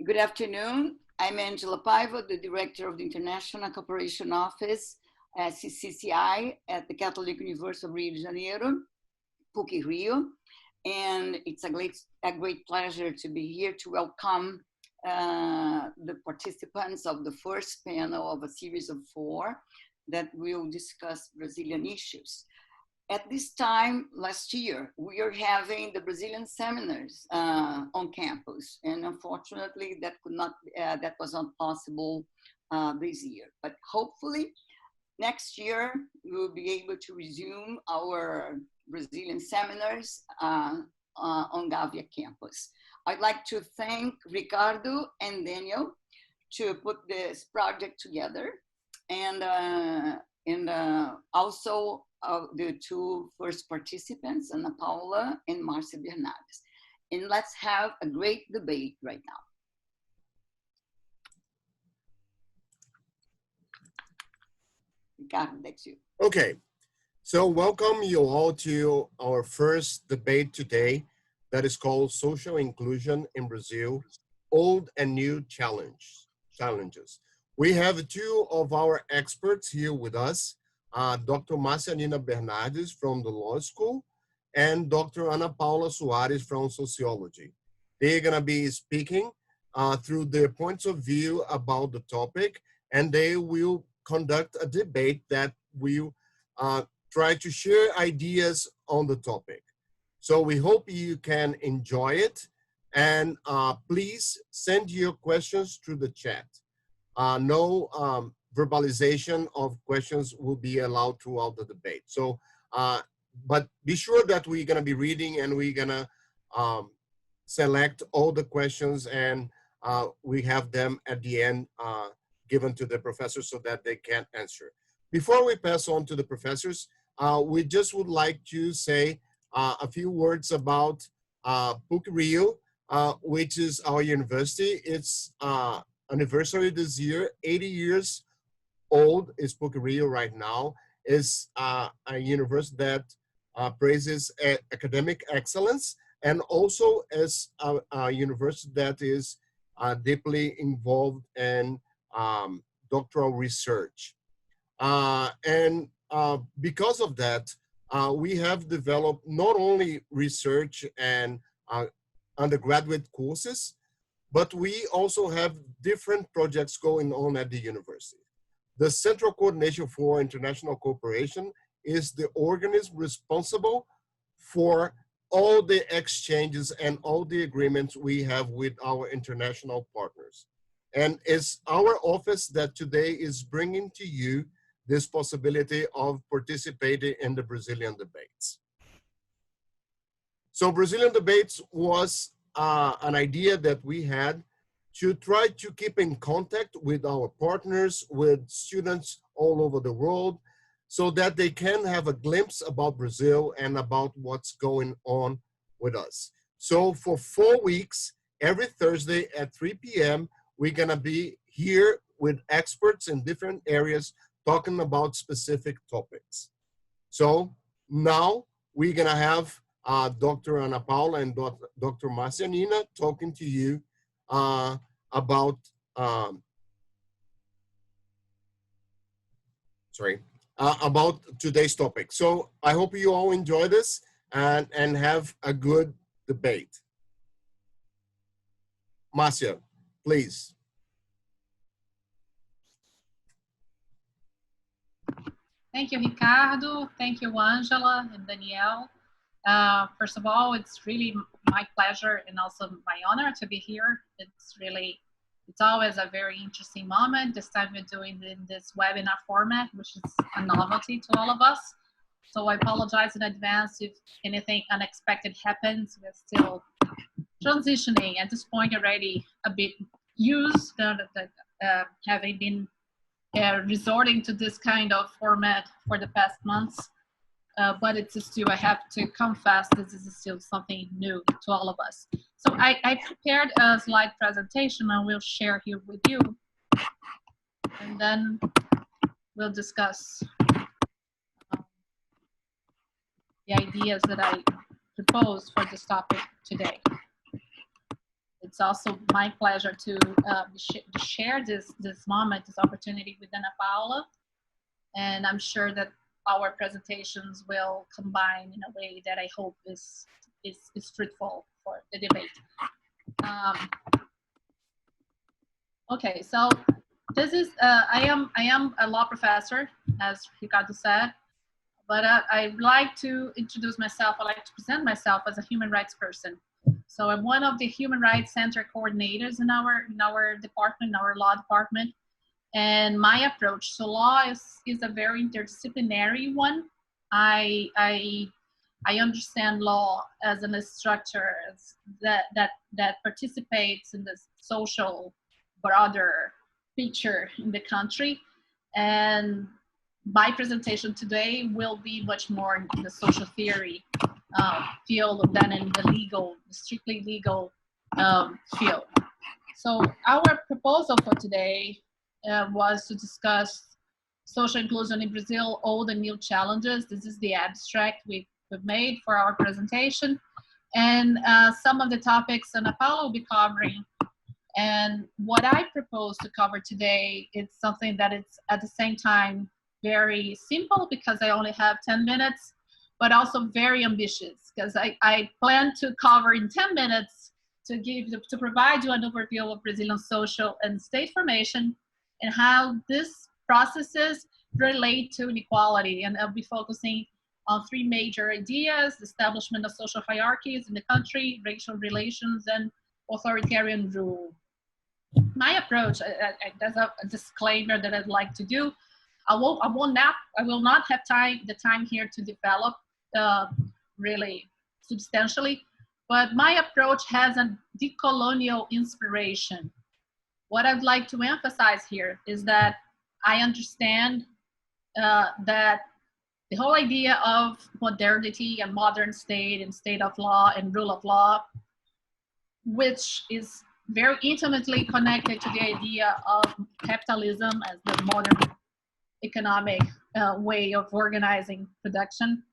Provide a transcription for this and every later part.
Good afternoon. I'm Angela Paiva, the Director of the International Cooperation Office at CCCI at the Catholic University of Rio de Janeiro, PUC-rio. And it's a great pleasure to be here to welcome the participants of the first panel of a series of 4 that will discuss Brazilian issues. At this time last year, we are having the Brazilian seminars on campus, and unfortunately, that was not possible this year. But hopefully, next year we will be able to resume our Brazilian seminars on Gávea campus. I'd like to thank Ricardo and Daniel to put this project together, and also the 2 first participants, Ana Paola and Marcia Bernardes. And let's have a great debate right now. Ricardo, that's you. Okay, so welcome you all to our first debate today that is called Social Inclusion in Brazil, Old and New Challenges. We have 2 of our experts here with us, Dr. Marcia Bernardes from the law school and Dr. Ana Paula Soares from sociology. They're gonna be speaking through their points of view about the topic, and they will conduct a debate that will try to share ideas on the topic. So we hope you can enjoy it, and please send your questions through the chat. No verbalization of questions will be allowed throughout the debate. So, but be sure that we're gonna be reading and we're gonna select all the questions, and we have them at the end given to the professors so that they can answer. Before we pass on to the professors, we just would like to say a few words about PUC-rio, which is our university. It's anniversary this year, 80 years old is PUC-rio right now. Is a university that praises academic excellence, and also as a university that is deeply involved in doctoral research. Because of that, we have developed not only research and undergraduate courses, but we also have different projects going on at the university. The Central Coordination for International Cooperation is the organism responsible for all the exchanges and all the agreements we have with our international partners. And it's our office that today is bringing to you this possibility of participating in the Brazilian debates. So Brazilian debates was an idea that we had to try to keep in contact with our partners, with students all over the world, so that they can have a glimpse about Brazil and about what's going on with us. So for 4 weeks, every Thursday at 3 p.m., we're gonna be here with experts in different areas talking about specific topics. So now we're gonna have Dr. Ana Paula and Dr. Marcia talking to you about about today's topic. So I hope you all enjoy this and have a good debate. Marcia, please. Thank you, Ricardo. Thank you, Angela and Danielle. First of all, it's really my pleasure and also my honor to be here. It's always a very interesting moment. This time we're doing it in this webinar format, which is a novelty to all of us. So I apologize in advance if anything unexpected happens. We're still transitioning at this point, already a bit used, having been resorting to this kind of format for the past months. But it's still, I have to confess, this is still something new to all of us. So I prepared a slide presentation I will share here with you. And then we'll discuss the ideas that I proposed for this topic today. it's also my pleasure to share this moment, this opportunity with Ana Paola. And I'm sure that our presentations will combine in a way that I hope is fruitful for the debate. Okay, so this is I am a law professor, as Ricardo said, but I'd like to introduce myself. I'd like to present myself as a human rights person. So I'm one of the Human Rights Center coordinators in our department, in our law department. And my approach to law is a very interdisciplinary one. I understand law as a structure that participates in the social broader picture in the country. And my presentation today will be much more in the social theory field than in the strictly legal field. So our proposal for today was to discuss social inclusion in Brazil, old and new challenges. This is the abstract we've made for our presentation. And some of the topics Ana Paola will be covering. And what I propose to cover today is something that it's at the same time very simple because I only have 10 minutes, but also very ambitious because I plan to cover in 10 minutes to provide you an overview of Brazilian social and state formation and how these processes relate to inequality. And I'll be focusing on three major ideas: the establishment of social hierarchies in the country, racial relations, and authoritarian rule. My approach, there's a disclaimer that I'd like to do. I will not have the time here to develop really substantially, but my approach has a decolonial inspiration. What I'd like to emphasize here is that I understand that the whole idea of modernity and modern state and state of law and rule of law, which is very intimately connected to the idea of capitalism as the modern economic way of organizing production,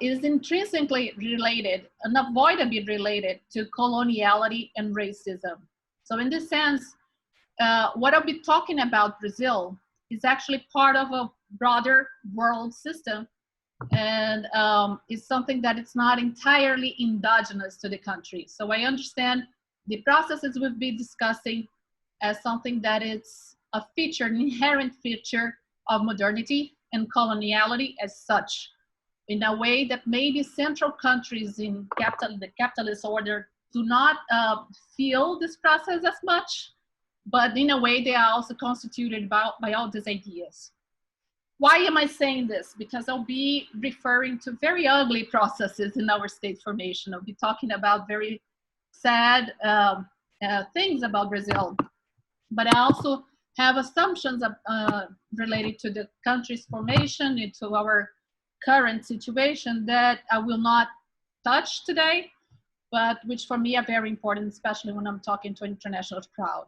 is intrinsically related, unavoidably related to coloniality and racism. So in this sense, what I'll be talking about Brazil is actually part of a broader world system, and is something that it's not entirely endogenous to the country. So I understand the processes we'll be discussing as something that is a feature, an inherent feature of modernity and coloniality as such, in a way that maybe central countries in the capitalist order do not feel this process as much, but in a way they are also constituted by all these ideas. Why am I saying this? Because I'll be referring to very ugly processes in our state formation. I'll be talking about very sad things about Brazil, but I also have assumptions related to the country's formation into our current situation that I will not touch today, but which for me are very important, especially when I'm talking to an international crowd.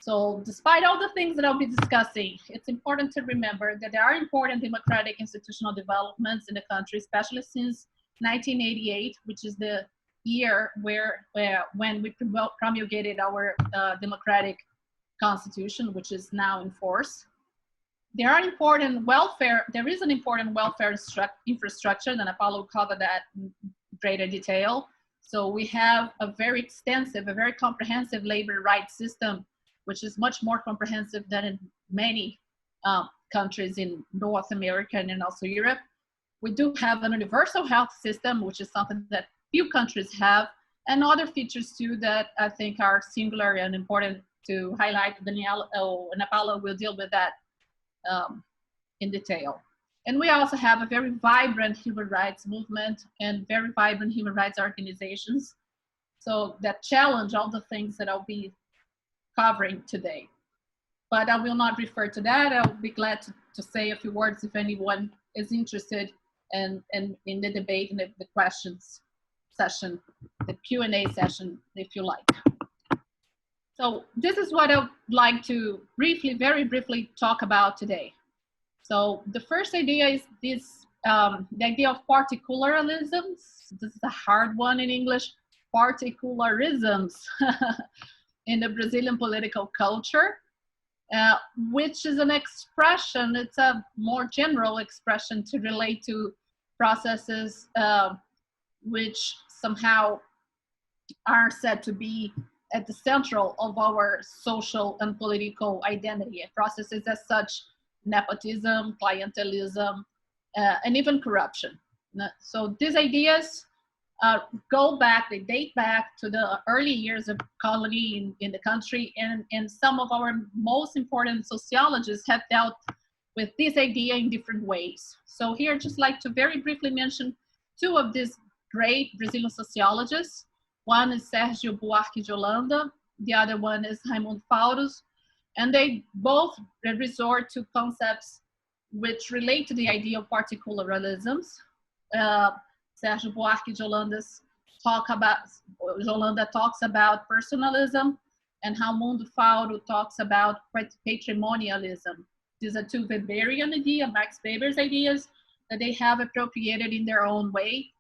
So despite all the things that I'll be discussing, it's important to remember that there are important democratic institutional developments in the country, especially since 1988, which is the year when we promulgated our democratic constitution, which is now in force. There is an important welfare infrastructure, and Paola will cover that in greater detail. So we have a very extensive, a very comprehensive labor rights system, which is much more comprehensive than in many countries in North America and also Europe. We do have an universal health system, which is something that few countries have, and other features too that I think are singular and important to highlight. Ana Paola will deal with that in detail. And we also have a very vibrant human rights movement and very vibrant human rights organizations. So that challenge all the things that I'll be covering today. But I will not refer to that. I'll be glad to say a few words if anyone is interested in the debate and the questions session, the Q&A session, if you like. So this is what I would like to very briefly talk about today. So the first idea is this, the idea of particularisms. This is a hard one in English, particularisms in the Brazilian political culture, which is an expression, it's a more general expression to relate to processes which somehow are said to be at the central of our social and political identity. Processes as such, nepotism, clientelism, and even corruption. So these ideas they date back to the early years of colony in the country, and some of our most important sociologists have dealt with this idea in different ways. So here I'd just like to very briefly mention two of these great Brazilian sociologists. One is Sérgio Buarque de Holanda, the other one is Raimundo Faurus, and they both resort to concepts which relate to the idea of particularisms. Sérgio Buarque de Holanda talks about personalism, and Raimundo Faurus talks about patrimonialism. These are two Weberian ideas, Max Weber's ideas, that they have appropriated in their own way.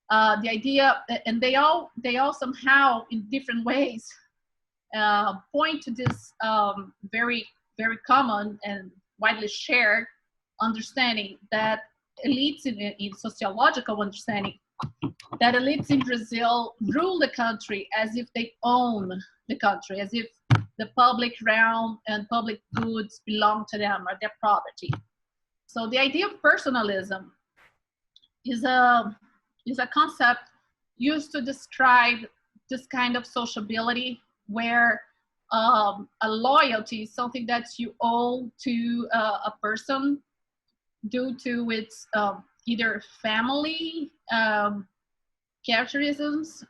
The idea, and they all somehow in different ways point to this very, very common and widely shared understanding that elites in sociological understanding, that elites in Brazil rule the country as if they own the country, as if the public realm and public goods belong to them or their property. So the idea of personalism is a concept used to describe this kind of sociability where a loyalty is something that you owe to a person due to its either family characteristics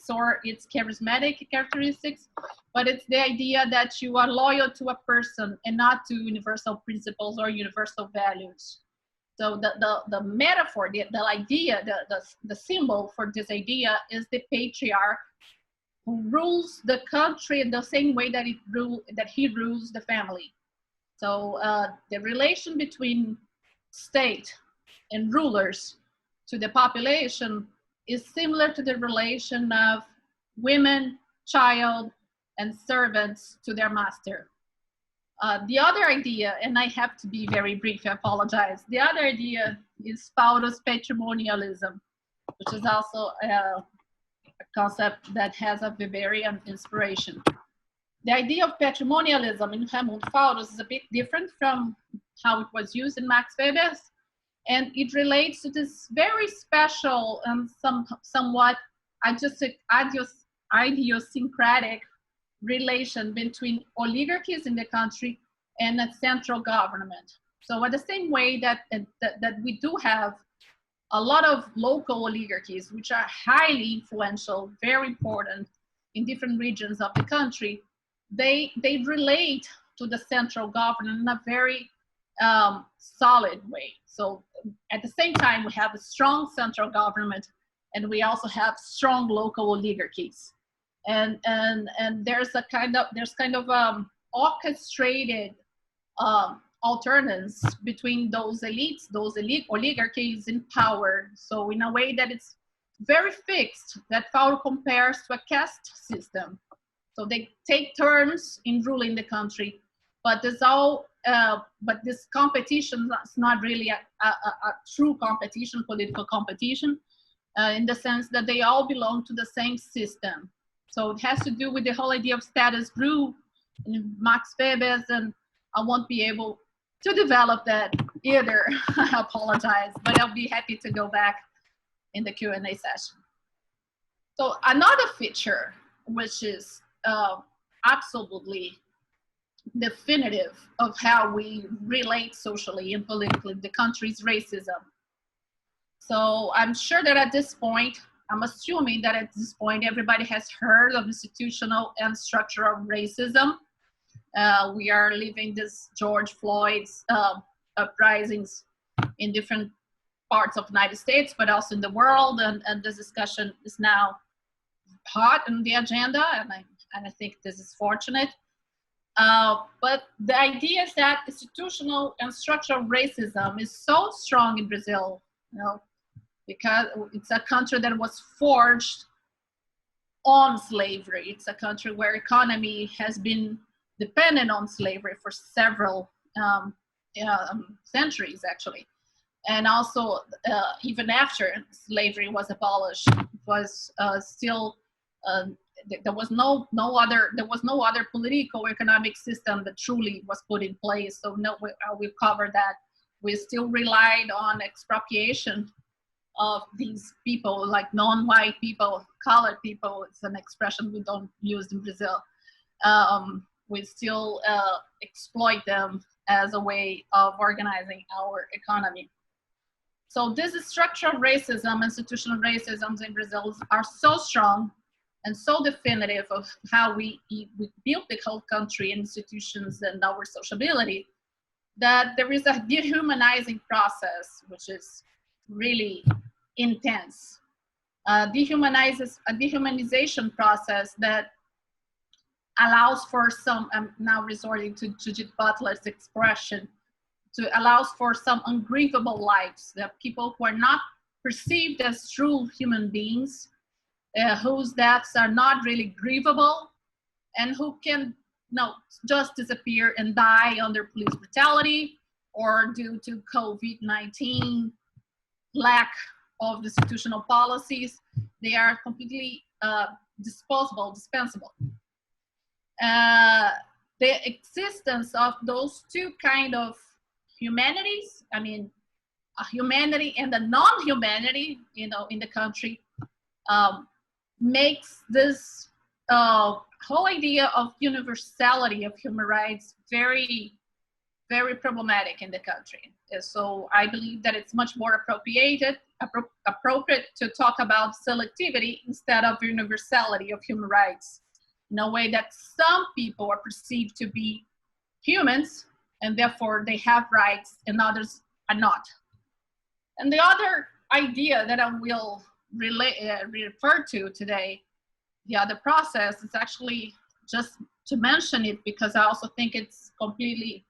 or its charismatic characteristics, but it's the idea that you are loyal to a person and not to universal principles or universal values. So the metaphor, the idea, the symbol for this idea is the patriarch who rules the country in the same way that he rules the family. So the relation between state and rulers to the population is similar to the relation of women, child, and servants to their master. The other idea, and I have to be very brief, I apologize. The other idea is Paula's patrimonialism, which is also a concept that has a Weberian inspiration. The idea of patrimonialism in Raimundo Faurus is a bit different from how it was used in Max Weber's, and it relates to this very special and somewhat idiosyncratic relation between oligarchies in the country and a central government. So at the same way that we do have a lot of local oligarchies, which are highly influential, very important in different regions of the country, they relate to the central government in a very solid way. So at the same time, we have a strong central government, and we also have strong local oligarchies. And there's kind of orchestrated alternance between those elites, oligarchies in power. So in a way that it's very fixed, that Paulo compares to a caste system. So they take turns in ruling the country, but this competition is not really a true competition, political competition, in the sense that they all belong to the same system. So it has to do with the whole idea of status quo in Max Weber's, and I won't be able to develop that either. I apologize, but I'll be happy to go back in the Q&A session. So another feature, which is absolutely definitive of how we relate socially and politically in the country's racism. So I'm sure that at this point, I'm assuming that at this point, everybody has heard of institutional and structural racism. We are living this George Floyd's uprisings in different parts of the United States, but also in the world, and this discussion is now hot on the agenda, and I think this is fortunate. But the idea is that institutional and structural racism is so strong in Brazil, because it's a country that was forged on slavery. It's a country where economy has been dependent on slavery for several centuries, actually. And also, even after slavery was abolished, it was still there was no other political economic system that truly was put in place. So no, we'll cover that. We still relied on expropriation of these people, like non-white people, colored people. It's an expression we don't use in Brazil. We still exploit them as a way of organizing our economy. So this structural racism, institutional racism in Brazil are so strong and so definitive of how we built the whole country, institutions, and our sociability, that there is a dehumanizing process, which is really intense. A dehumanization process that allows for some, I'm now resorting to Judith Butler's expression, allows for some ungrievable lives, that people who are not perceived as true human beings, whose deaths are not really grievable, and who can just disappear and die under police brutality or due to COVID-19 lack of institutional policies. They are completely dispensable. The existence of those two kind of humanities, I mean, a humanity and a non-humanity, in the country, makes this whole idea of universality of human rights very, very problematic in the country. So I believe that it's much more appropriate to talk about selectivity instead of universality of human rights, in a way that some people are perceived to be humans and therefore they have rights and others are not. And the other idea that I will refer to today, the other process, is actually just to mention it because I also think it's completely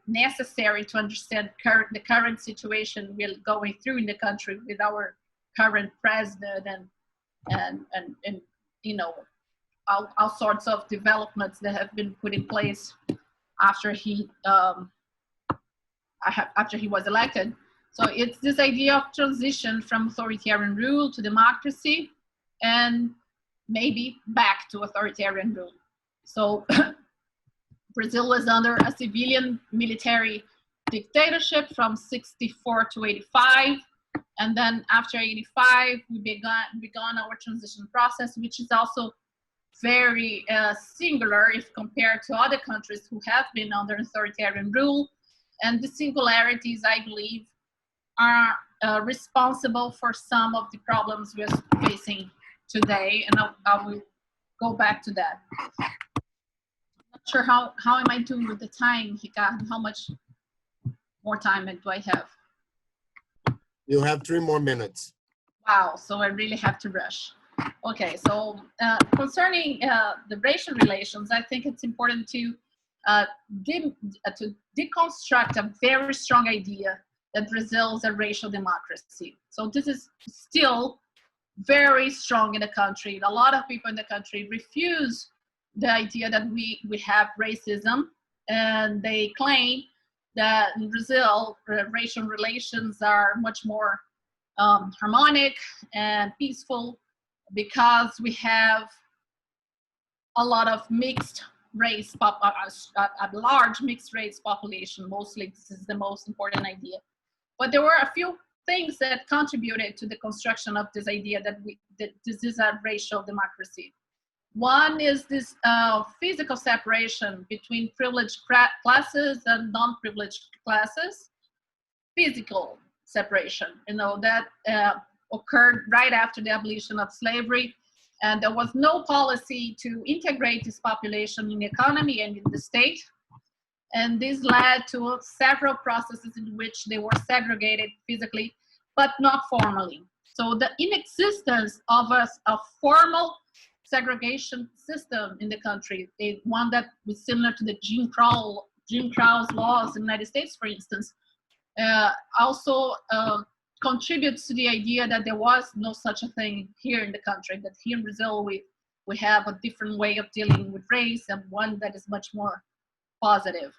necessary to understand the current situation we're going through in the country with our current president and all sorts of developments that have been put in place after he was elected. So it's this idea of transition from authoritarian rule to democracy and maybe back to authoritarian rule. So Brazil was under a civilian military dictatorship from 64 to 85. And then after 85, we began our transition process, which is also very singular if compared to other countries who have been under authoritarian rule. And the singularities, I believe, are responsible for some of the problems we're facing today. And I will go back to that. Not sure how am I doing with the time, Ricardo? How much more time do I have? You have 3 more minutes. Wow, so I really have to rush. Okay, so concerning the racial relations, I think it's important to deconstruct a very strong idea that Brazil is a racial democracy. So this is still very strong in the country. A lot of people in the country refuse the idea that we have racism, and they claim that in Brazil, racial relations are much more harmonic and peaceful because we have a lot of mixed race, a large mixed race population. Mostly, this is the most important idea. But there were a few things that contributed to the construction of this idea that this is a racial democracy. One is this physical separation between privileged classes and non-privileged classes. Physical separation, that occurred right after the abolition of slavery. And there was no policy to integrate this population in the economy and in the state. And this led to several processes in which they were segregated physically, but not formally. So the inexistence of a formal segregation system in the country, one that was similar to the Jim Crow's laws in the United States, for instance, also contributes to the idea that there was no such a thing here in the country, that here in Brazil we have a different way of dealing with race, and one that is much more positive.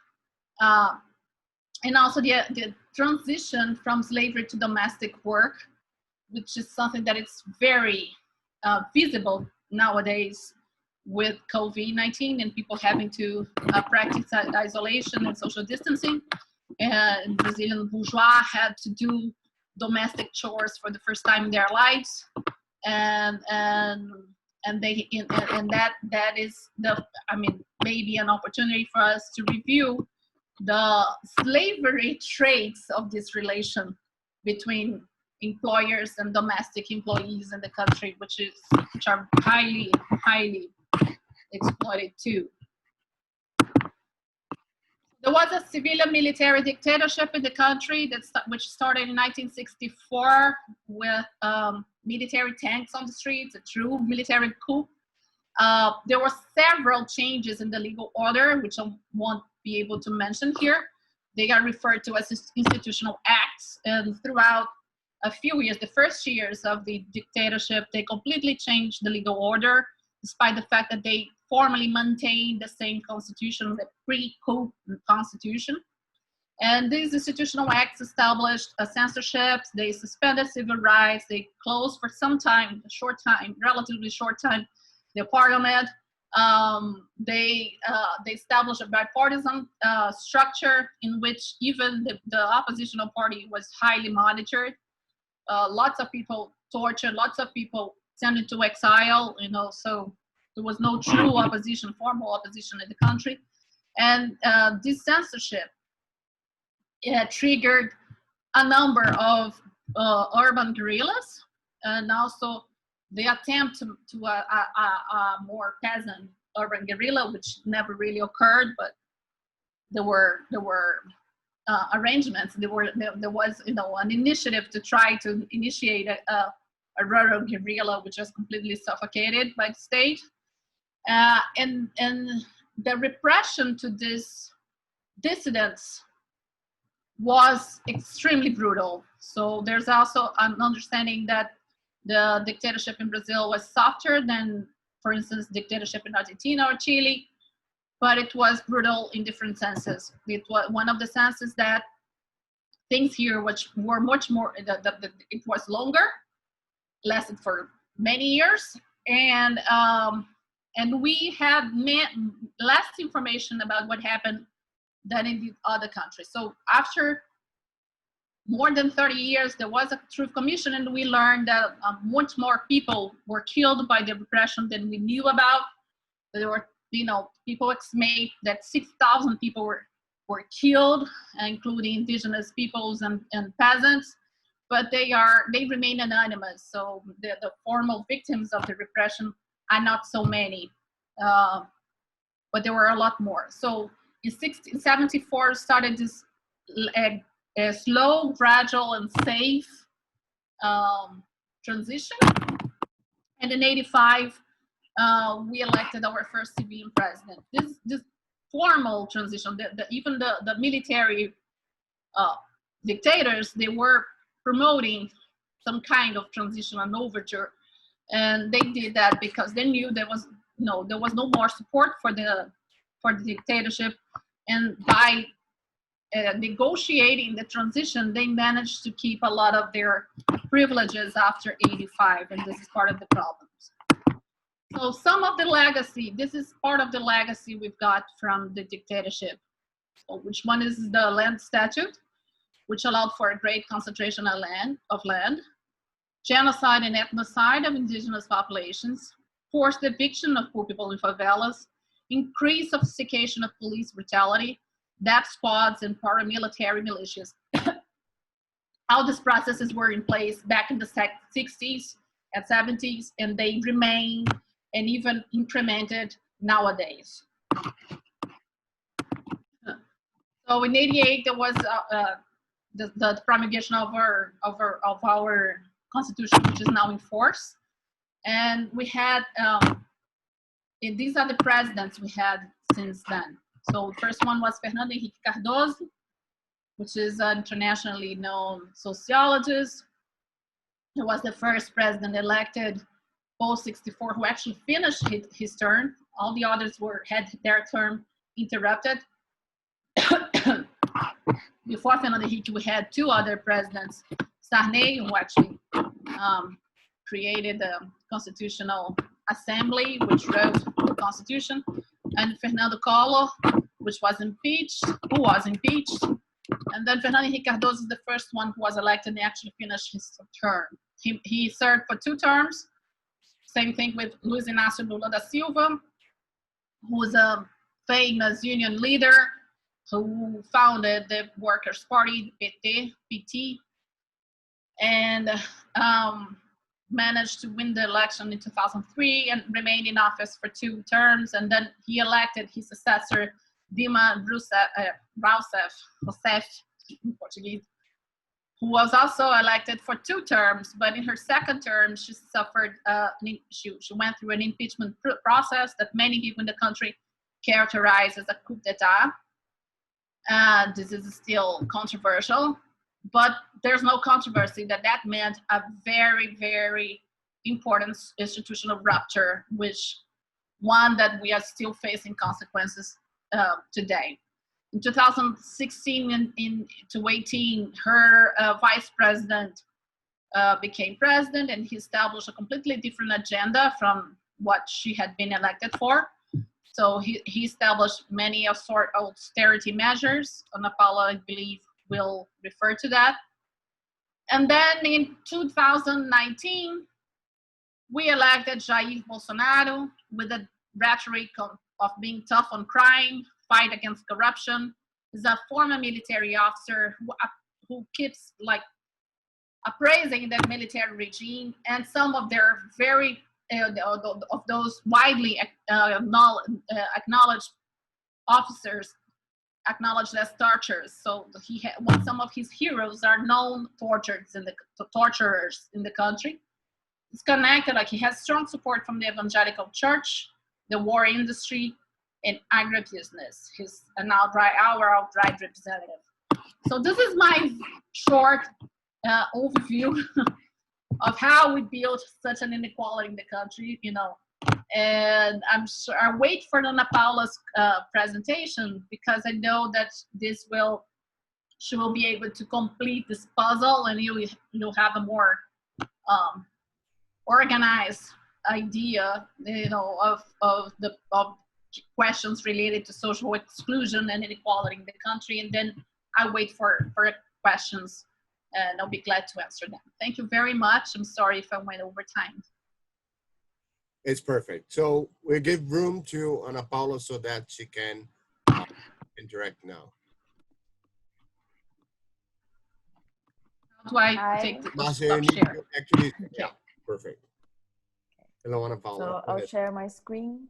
And also the transition from slavery to domestic work, which is something that is very visible nowadays with COVID-19 and people having to practice isolation and social distancing. And Brazilian bourgeois had to do domestic chores for the first time in their lives, and that is maybe an opportunity for us to review the slavery traits of this relation between employers and domestic employees in the country, which are highly exploited too. There was a civilian military dictatorship in the country which started in 1964 with military tanks on the streets, a true military coup. There were several changes in the legal order, which I won't be able to mention here. They are referred to as institutional acts, and throughout a few years, the first years of the dictatorship, they completely changed the legal order, despite the fact that they formally maintained the same constitution, the pre-coup constitution. And these institutional acts established a censorship, they suspended civil rights, they closed for some time, a short time, relatively short time, the parliament. They established a bipartisan structure in which even the oppositional party was highly monitored. Lots of people tortured, lots of people sent into exile, so there was no true opposition, formal opposition in the country. And this censorship triggered a number of urban guerrillas, and also the attempt to a more peasant urban guerrilla, which never really occurred, but there were arrangements. There was an initiative to try to initiate a rural guerrilla, which was completely suffocated by the state. And the repression to these dissidents was extremely brutal. So there's also an understanding that the dictatorship in Brazil was softer than, for instance, dictatorship in Argentina or Chile, but it was brutal in different senses. It was one of the senses that things here which were much more, it was longer, lasted for many years, and we had less information about what happened than in the other countries. So after more than 30 years, there was a truth commission, and we learned that much more people were killed by the repression than we knew about. There were, people estimate that 6,000 people were killed, including indigenous peoples and peasants, but they remain anonymous. So the formal victims of the repression are not so many, but there were a lot more. So in 1974 started this a slow, gradual, and safe transition. And in 1985, we elected our first civilian president. This formal transition, even the military dictators, they were promoting some kind of transition and overture, and they did that because they knew there was no more support for the dictatorship, and by negotiating the transition, they managed to keep a lot of their privileges after 1985, and this is part of the problems. So some of the legacy, this is part of the legacy we've got from the dictatorship. So which one is the land statute, which allowed for a great concentration of land, genocide and ethnocide of indigenous populations, forced eviction of poor people in favelas, increased sophistication of police brutality, death squads, and paramilitary militias. All these processes were in place back in the 60s and 70s, and they remain and even incremented nowadays. So in 1988, there was the promulgation of our constitution, which is now in force. And we had, these are the presidents we had since then. So the first one was Fernando Henrique Cardoso, which is an internationally known sociologist, He was the first president elected post 64 who actually finished his term. All the others had their term interrupted. Before Fernando Henrique, we had two other presidents, Sarney, who actually created the Constitutional Assembly, which wrote the Constitution, and Fernando Collor, who was impeached, and then Fernando Henrique Cardoso is the first one who was elected and actually finished his term. He served for 2 terms. Same thing with Luiz Inácio Lula da Silva, who was a famous union leader who founded the Workers' Party, PT, and managed to win the election in 2003 and remained in office for 2 terms. And then he elected his successor, Dilma Rousseff, in Portuguese, who was also elected for 2 terms, but in her second term, she suffered, she went through an impeachment process that many people in the country characterize as a coup d'etat. This is still controversial, but there's no controversy that meant a very, very important institutional rupture, which one that we are still facing consequences today. In 2016 to 18, her vice president became president, and he established a completely different agenda from what she had been elected for. So he established many of sort of austerity measures, and Paola, I believe, will refer to that. And then in 2019, we elected Jair Bolsonaro with a rhetoric of being tough on crime, fight against corruption. He's a former military officer who keeps like appraising the military regime, and some of their very of those widely acknowledged officers acknowledged as torturers. So some of his heroes are known torturers in the country. It's connected, like he has strong support from the evangelical church, the war industry, and agribusiness. He's our outright representative. So this is my short overview of how we built such an inequality in the country, you know. And I wait for Ana Paula's presentation, because I know that she will be able to complete this puzzle, and you'll have a more organized idea, you know, of questions related to social exclusion and inequality in the country. And then I wait for questions, and I'll be glad to answer them. Thank you very much. I'm sorry if I went over time. It's perfect. So we give room to Ana Paula so that she can interact now. How do I take the Marcia, share? actually, yeah, perfect. Hello, Ana Paula. So I'll share my screen.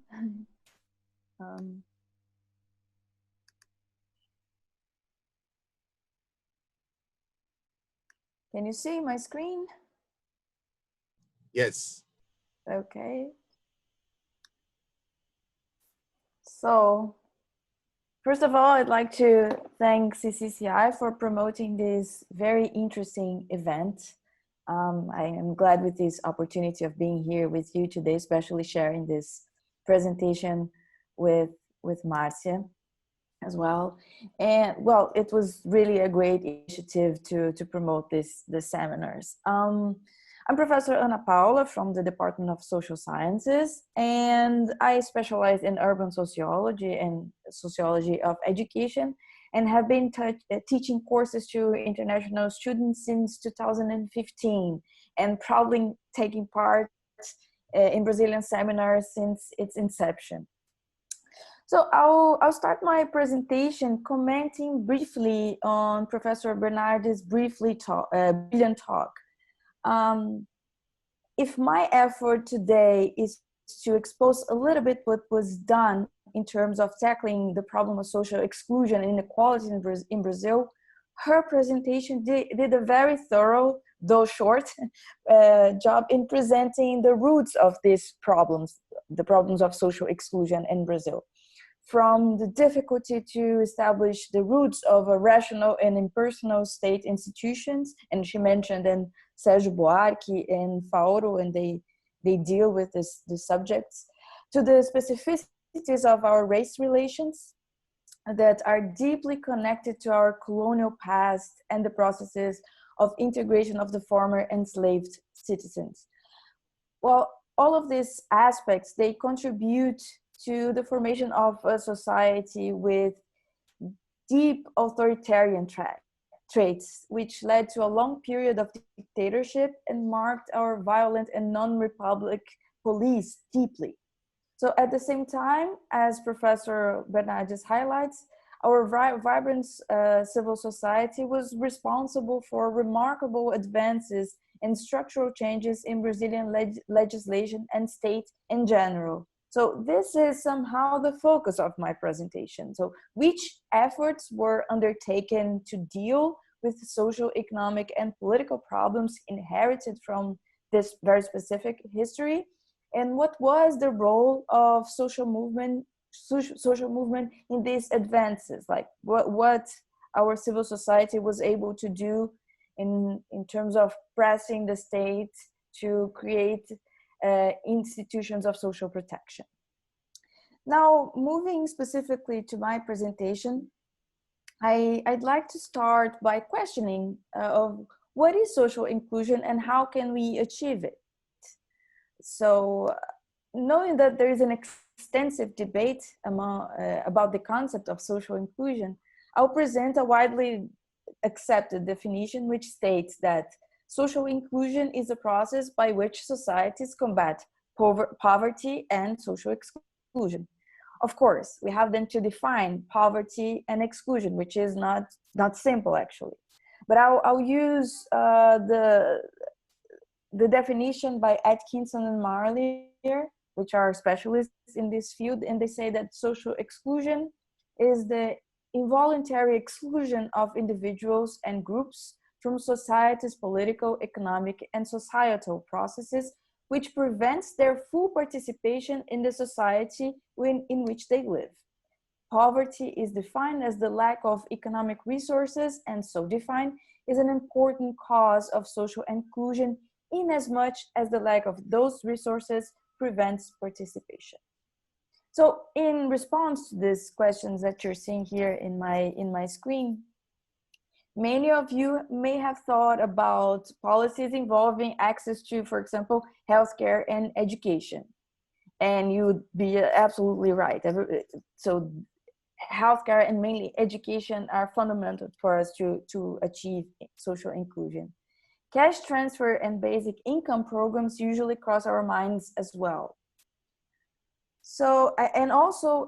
Can you see my screen? Yes. Okay. So, first of all, I'd like to thank CCCI for promoting this very interesting event. I am glad with this opportunity of being here with you today, especially sharing this presentation with Marcia as well. And well, it was really a great initiative to promote the seminars. I'm Professor Ana Paula from the Department of Social Sciences, and I specialize in urban sociology and sociology of education, and have been teaching courses to international students since 2015, and proudly taking part in Brazilian seminars since its inception. So I'll start my presentation commenting briefly on Professor Bernardi's brilliant talk. If my effort today is to expose a little bit what was done in terms of tackling the problem of social exclusion and inequality in Brazil, her presentation did a very thorough, though short, job in presenting the roots of these problems, the problems of social exclusion in Brazil. From the difficulty to establish the roots of a rational and impersonal state institutions, and she mentioned and Sérgio Buarque and Paola, and they deal with the subjects, to the specificities of our race relations that are deeply connected to our colonial past and the processes of integration of the former enslaved citizens. Well, all of these aspects, they contribute to the formation of a society with deep authoritarian traits, which led to a long period of dictatorship and marked our violent and non-republic police deeply. So at the same time, as Professor Bernardes highlights, our vibrant civil society was responsible for remarkable advances and structural changes in Brazilian legislation and state in general. So this is somehow the focus of my presentation. So which efforts were undertaken to deal with social, economic, and political problems inherited from this very specific history? And what was the role of social movement in these advances? Like what our civil society was able to do in terms of pressing the state to create institutions of social protection. Now, moving specifically to my presentation, I'd like to start by questioning of what is social inclusion and how can we achieve it? So, knowing that there is an extensive debate about the concept of social inclusion, I'll present a widely accepted definition which states that social inclusion is a process by which societies combat poverty and social exclusion. Of course, we have then to define poverty and exclusion, which is not simple actually. But I'll use the definition by Atkinson and Marley, which are specialists in this field, and they say that social exclusion is the involuntary exclusion of individuals and groups from society's political, economic, and societal processes, which prevents their full participation in the society in which they live. Poverty is defined as the lack of economic resources, and so defined is an important cause of social inclusion in as much as the lack of those resources prevents participation. So in response to these questions that you're seeing here in my screen, many of you may have thought about policies involving access to, for example, healthcare and education. And you would be absolutely right. So healthcare and mainly education are fundamental for us to achieve social inclusion. Cash transfer and basic income programs usually cross our minds as well. So, and also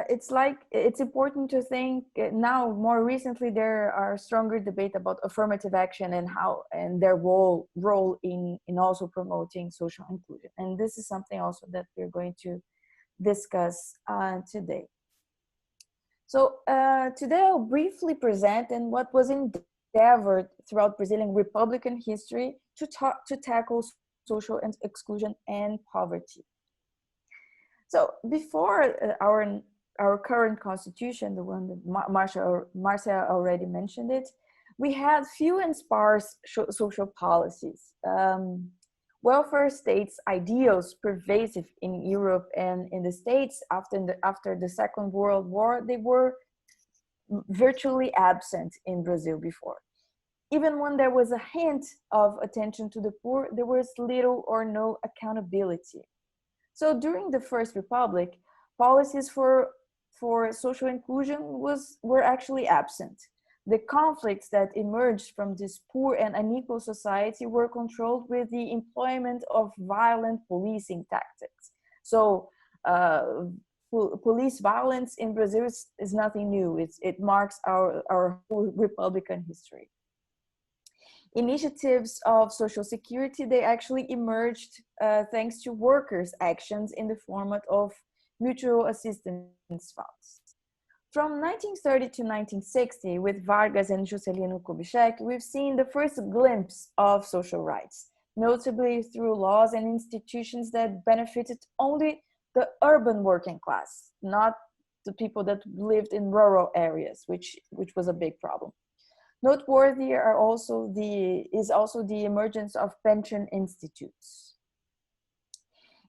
it's important to think now, more recently, there are stronger debate about affirmative action and their role in also promoting social inclusion. And this is something also that we're going to discuss today. So today I'll briefly present and what was endeavored throughout Brazilian Republican history to tackle social exclusion and poverty. So before our current constitution, the one that Marcia already mentioned it, we had few and sparse social policies. Welfare states ideals pervasive in Europe and in the States after the Second World War, they were virtually absent in Brazil before. Even when there was a hint of attention to the poor, there was little or no accountability. So during the First Republic, policies for social inclusion were actually absent. The conflicts that emerged from this poor and unequal society were controlled with the employment of violent policing tactics. So police violence in Brazil is nothing new. It marks our whole Republican history. Initiatives of social security, they actually emerged thanks to workers' actions in the format of mutual assistance funds. From 1930 to 1960, with Vargas and Juscelino Kubitschek, we've seen the first glimpse of social rights, notably through laws and institutions that benefited only the urban working class, not the people that lived in rural areas, which was a big problem. Noteworthy is also the emergence of pension institutes.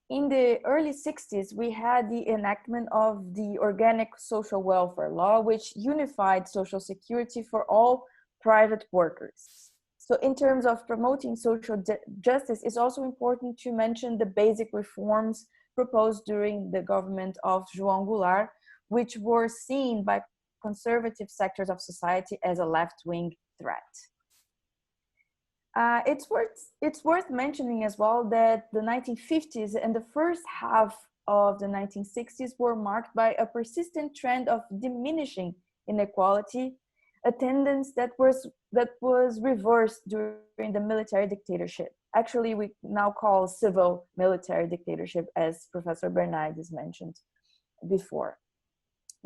In the early 60s, we had the enactment of the Organic Social Welfare Law, which unified social security for all private workers. So in terms of promoting social justice, it's also important to mention the basic reforms proposed during the government of João Goulart, which were seen by conservative sectors of society as a left-wing threat. It's worth mentioning as well that the 1950s and the first half of the 1960s were marked by a persistent trend of diminishing inequality, a tendency that was reversed during the military dictatorship. Actually, we now call civil military dictatorship, as Professor Bernardes mentioned before.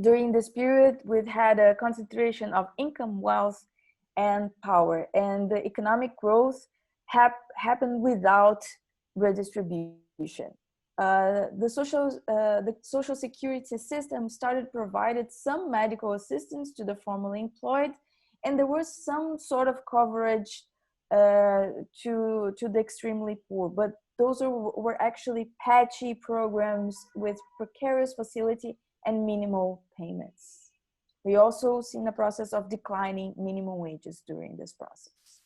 During this period, we've had a concentration of income, wealth, and power, and the economic growth happened without redistribution. The social security system started provided some medical assistance to the formerly employed, and there was some sort of coverage to the extremely poor, but those were actually patchy programs with precarious facility and minimal payments. We also seen a process of declining minimum wages during this process.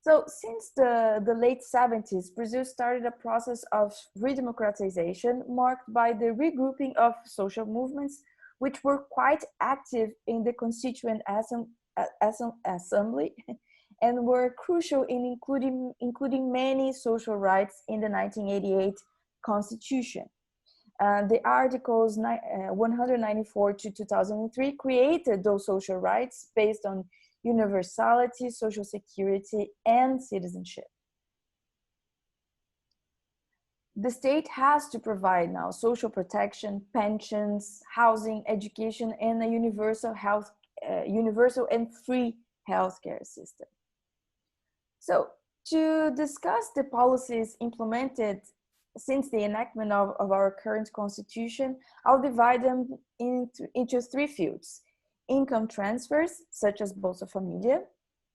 So since the late 70s, Brazil started a process of redemocratization marked by the regrouping of social movements, which were quite active in the Constituent Assembly and were crucial in including many social rights in the 1988 Constitution. The Articles 194 to 2003 created those social rights based on universality, social security, and citizenship. The state has to provide now social protection, pensions, housing, education, and a universal and free healthcare system. So to discuss the policies implemented since the enactment of our current constitution, I'll divide them into three fields: income transfers, such as Bolsa Familia,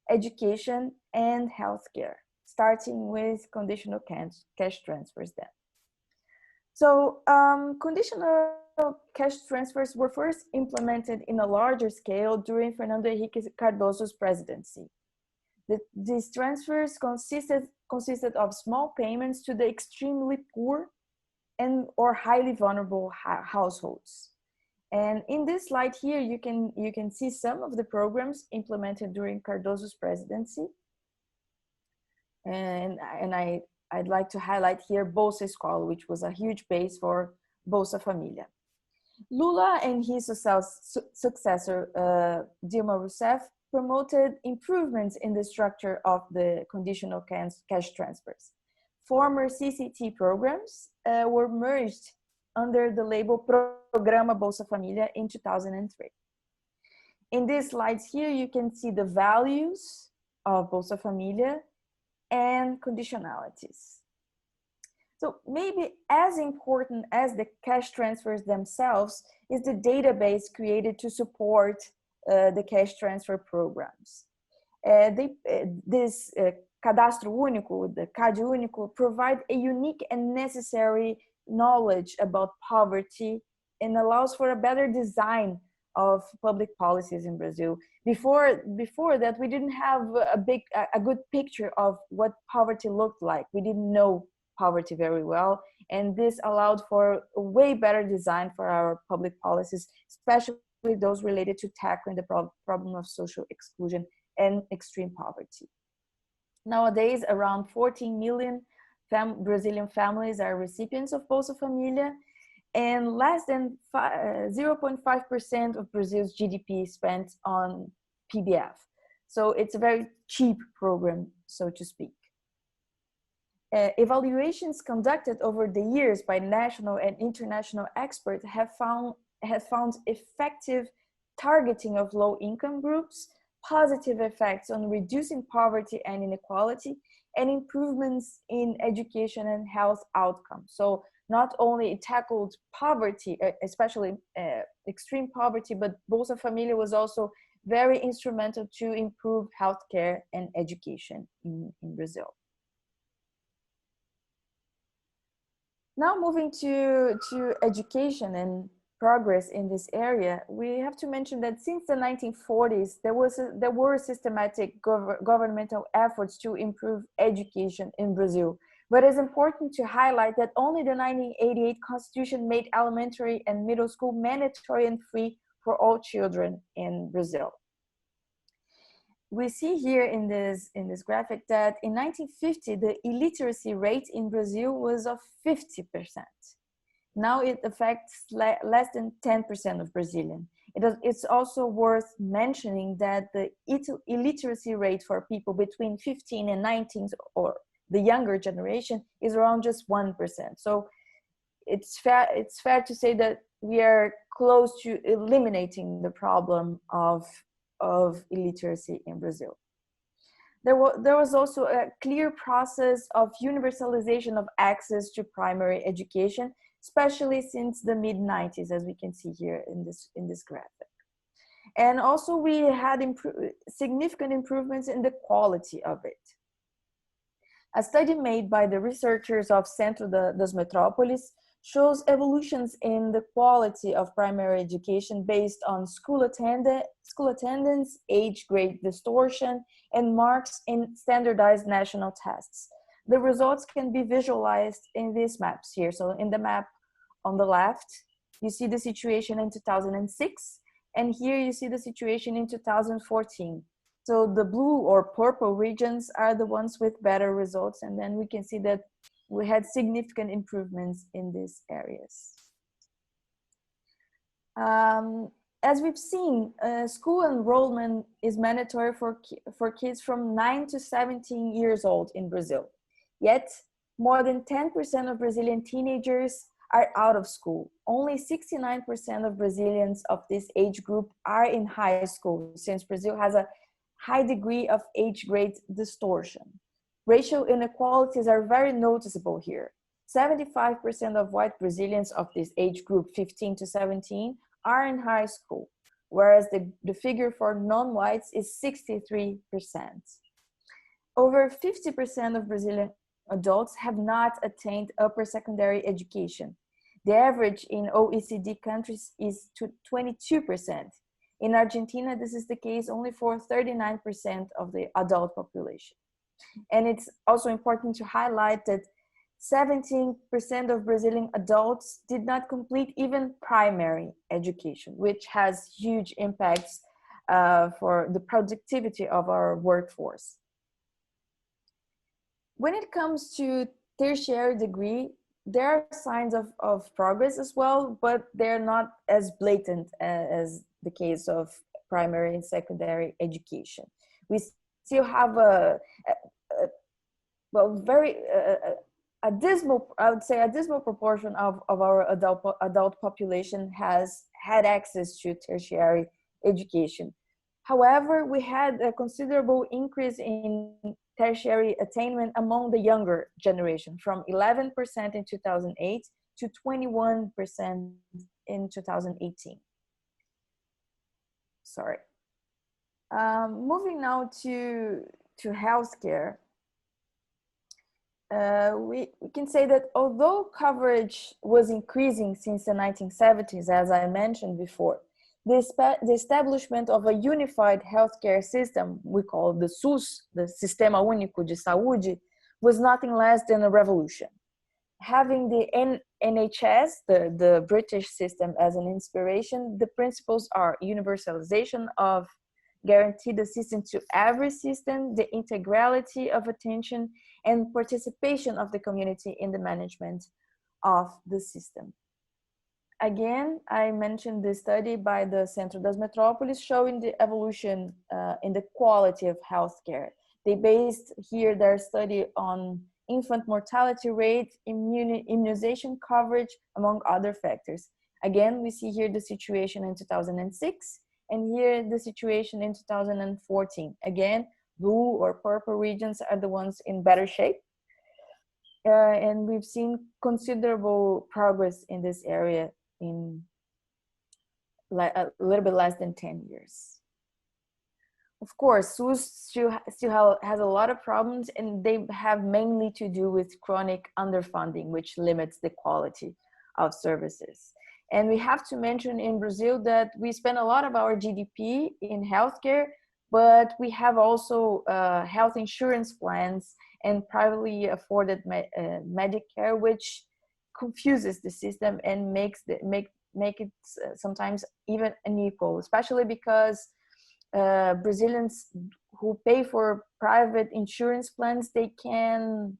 education, and healthcare, starting with conditional cash transfers then. So conditional cash transfers were first implemented in a larger scale during Fernando Henrique Cardoso's presidency. These transfers consisted of small payments to the extremely poor or highly vulnerable households. And in this slide here, you can see some of the programs implemented during Cardoso's presidency. And I'd like to highlight here Bolsa Escola, which was a huge base for Bolsa Familia. Lula and his successor, Dilma Rousseff, promoted improvements in the structure of the conditional cash transfers. Former CCT programs were merged under the label Programa Bolsa Familia in 2003. In these slides here, you can see the values of Bolsa Familia and conditionalities. So maybe as important as the cash transfers themselves is the database created to support the cash transfer programs. This Cadastro Único, the CAD Único, provide a unique and necessary knowledge about poverty and allows for a better design of public policies in Brazil. Before that, we didn't have a good picture of what poverty looked like. We didn't know poverty very well, and this allowed for a way better design for our public policies, especially those related to tackling the problem of social exclusion and extreme poverty. Nowadays, around 14 million Brazilian families are recipients of Bolsa Familia, and less than 0.5% of Brazil's GDP is spent on PBF. So it's a very cheap program, so to speak. Evaluations conducted over the years by national and international experts have found effective targeting of low-income groups, positive effects on reducing poverty and inequality, and improvements in education and health outcomes. So not only it tackled poverty, especially extreme poverty, but Bolsa Familia was also very instrumental to improve healthcare and education in Brazil. Now moving to education and progress in this area, we have to mention that since the 1940s, there were systematic governmental efforts to improve education in Brazil. But it's important to highlight that only the 1988 Constitution made elementary and middle school mandatory and free for all children in Brazil. We see here in this graphic that in 1950, the illiteracy rate in Brazil was of 50%. Now it affects less than 10% of Brazilians. It's also worth mentioning that the illiteracy rate for people between 15 and 19, or the younger generation, is around just 1%. So it's fair to say that we are close to eliminating the problem of illiteracy in Brazil. There was also a clear process of universalization of access to primary education, especially since the mid-90s, as we can see here in this graphic. And also we had significant improvements in the quality of it. A study made by the researchers of Centro das Metrópoles shows evolutions in the quality of primary education based on school attendance, age grade distortion, and marks in standardized national tests. The results can be visualized in these maps here. So in the map on the left, you see the situation in 2006, and here you see the situation in 2014. So the blue or purple regions are the ones with better results, and then we can see that we had significant improvements in these areas. As we've seen, school enrollment is mandatory for kids from 9 to 17 years old in Brazil. Yet, more than 10% of Brazilian teenagers are out of school. Only 69% of Brazilians of this age group are in high school, since Brazil has a high degree of age grade distortion. Racial inequalities are very noticeable here. 75% of white Brazilians of this age group, 15 to 17, are in high school, whereas the figure for non-whites is 63%. Over 50% of Brazilian adults have not attained upper secondary education. The average in OECD countries is 22%. In Argentina, this is the case only for 39% of the adult population. And it's also important to highlight that 17% of Brazilian adults did not complete even primary education, which has huge impacts for the productivity of our workforce. When it comes to tertiary degree, there are signs of progress as well, but they're not as blatant as the case of primary and secondary education. We still have a dismal, I would say a dismal proportion of our adult population has had access to tertiary education. However, we had a considerable increase in tertiary attainment among the younger generation, from 11% in 2008 to 21% in 2018. Sorry. Moving now to healthcare. We can say that although coverage was increasing since the 1970s, as I mentioned before, the establishment of a unified healthcare system, we call the SUS, the Sistema Único de Saúde, was nothing less than a revolution. Having the NHS, the British system, as an inspiration, the principles are universalization of guaranteed assistance to every system, the integrality of attention, and participation of the community in the management of the system. Again, I mentioned the study by the Centro das Metrópoles showing the evolution in the quality of healthcare. They based here their study on infant mortality rate, immunization coverage, among other factors. Again, we see here the situation in 2006, and here the situation in 2014. Again, blue or purple regions are the ones in better shape. And we've seen considerable progress in this area in a little bit less than 10 years. of course, SUS has a lot of problems, and they have mainly to do with chronic underfunding, which limits the quality of services. And we have to mention in Brazil that we spend a lot of our GDP in healthcare, but we have also health insurance plans and privately afforded Medicare, which confuses the system and make it sometimes even unequal, especially because Brazilians who pay for private insurance plans, they can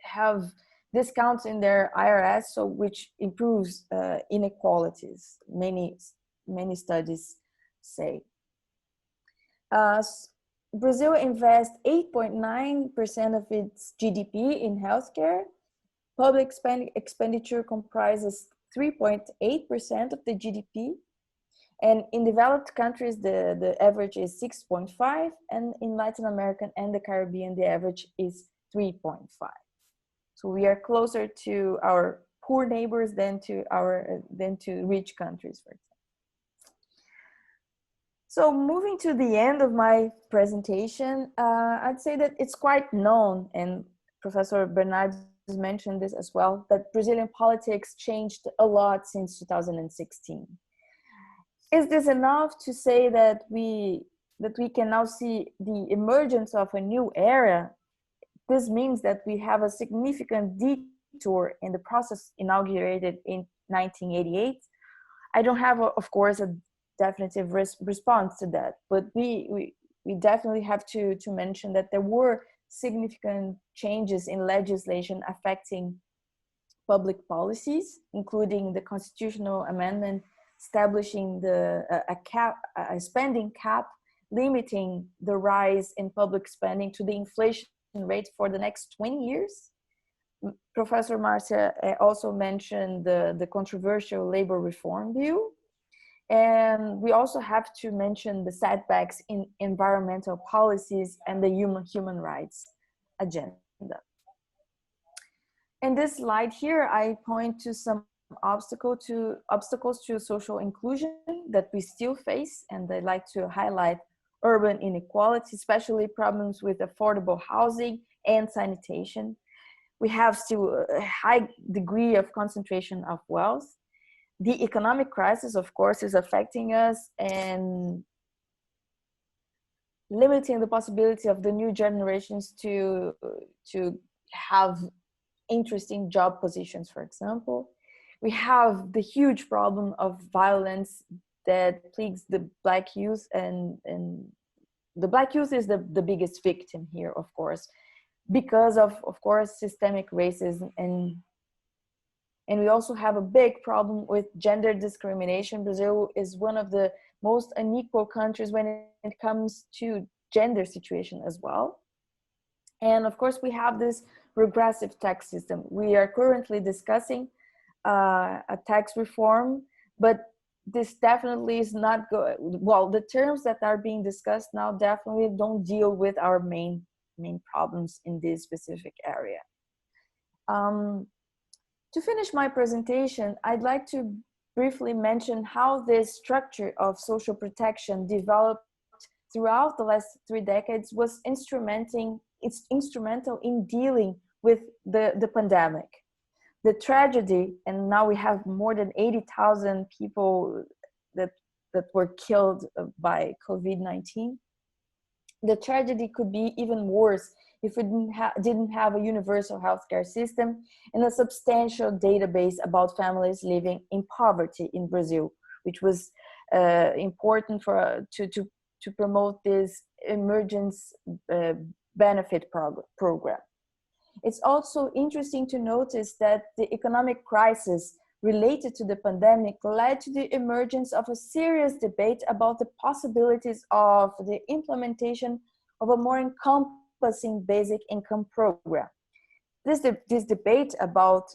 have discounts in their IRS, so which improves inequalities. Many studies say. Brazil invests 8.9% of its GDP in healthcare. Public expenditure comprises 3.8% of the GDP. And in developed countries, the average is 6.5, and in Latin America and the Caribbean, the average is 3.5. So we are closer to our poor neighbors than to rich countries, for example. So moving to the end of my presentation, I'd say that it's quite known, and Professor Bernardo has mentioned this as well, that Brazilian politics changed a lot since 2016. Is this enough to say that we can now see the emergence of a new era? This means that we have a significant detour in the process inaugurated in 1988. I don't have, of course, a definitive response to that, but we definitely have to mention that there were significant changes in legislation affecting public policies, including the constitutional amendment establishing a spending cap, limiting the rise in public spending to the inflation rate for the next 20 years. Professor Marcia also mentioned the controversial labor reform bill. And we also have to mention the setbacks in environmental policies and the human rights agenda. In this slide here, I point to some obstacles to social inclusion that we still face, and I'd like to highlight urban inequality, especially problems with affordable housing and sanitation. We have still a high degree of concentration of wealth. The economic crisis, of course, is affecting us and limiting the possibility of the new generations to have interesting job positions, for example. We have the huge problem of violence that plagues the Black youth, and the Black youth is the biggest victim here, of course, because of course, systemic racism, and we also have a big problem with gender discrimination. Brazil is one of the most unequal countries when it comes to gender situation as well. And of course, we have this regressive tax system. We are currently discussing a tax reform, but this definitely is not good. Well, the terms that are being discussed now definitely don't deal with our main problems in this specific area. To finish my presentation, I'd like to briefly mention how this structure of social protection developed throughout the last 3 decades was instrumental in dealing with the pandemic. The tragedy, and now we have more than 80,000 people that were killed by COVID-19. The tragedy could be even worse if we didn't have a universal healthcare system and a substantial database about families living in poverty in Brazil, which was important to promote this emergence benefit program. It's also interesting to notice that the economic crisis related to the pandemic led to the emergence of a serious debate about the possibilities of the implementation of a more encompassing basic income program. This debate about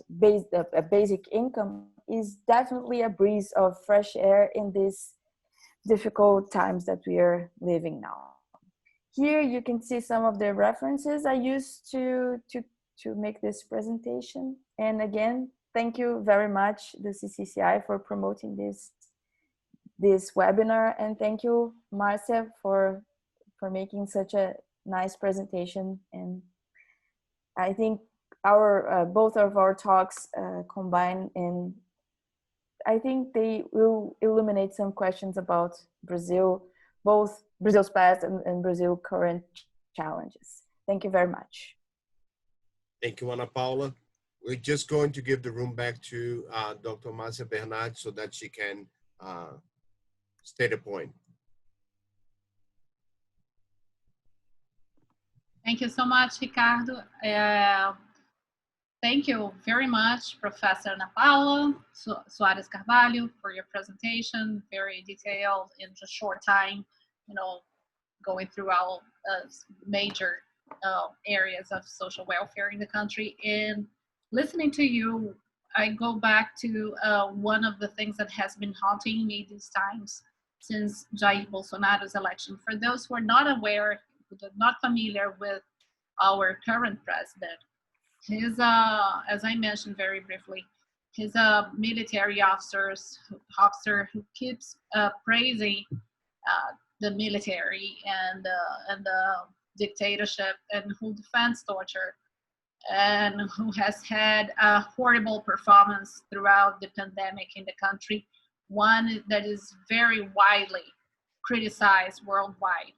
a basic income is definitely a breeze of fresh air in these difficult times that we are living now. Here you can see some of the references I used to make this presentation. And again, thank you very much, the CCCI, for promoting this webinar. And thank you, Marcia, for making such a nice presentation. And I think our both of our talks combine, and I think they will illuminate some questions about Brazil, both Brazil's past and Brazil's current challenges. Thank you very much. Thank you, Ana Paula. We're just going to give the room back to Dr. Marcia Bernard so that she can state a point. Thank you so much, Ricardo. Thank you very much, Professor Ana Paula Soares Carvalho, for your presentation. Very detailed in just short time, going through all major areas of social welfare in the country. And listening to you, I go back to one of the things that has been haunting me these times since Jair Bolsonaro's election. For those who are not aware, who are not familiar with our current president, he's, as I mentioned very briefly, he's a military officer who keeps praising the military and the dictatorship, and who defends torture, and who has had a horrible performance throughout the pandemic in the country, one that is very widely criticized worldwide.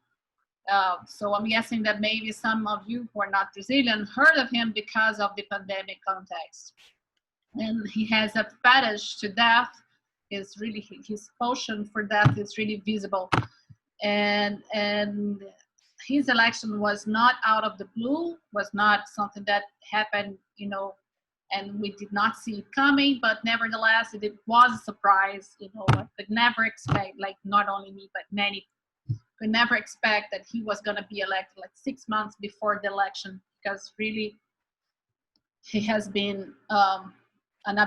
So I'm guessing that maybe some of you who are not Brazilian heard of him because of the pandemic context. And he has a fetish to death. Is really, his passion for death is really visible. And his election was not out of the blue, was not something that happened, and we did not see it coming, but nevertheless, it was a surprise, I could never expect, like not only me, but many could never expect that he was going to be elected like 6 months before the election, because really he has been an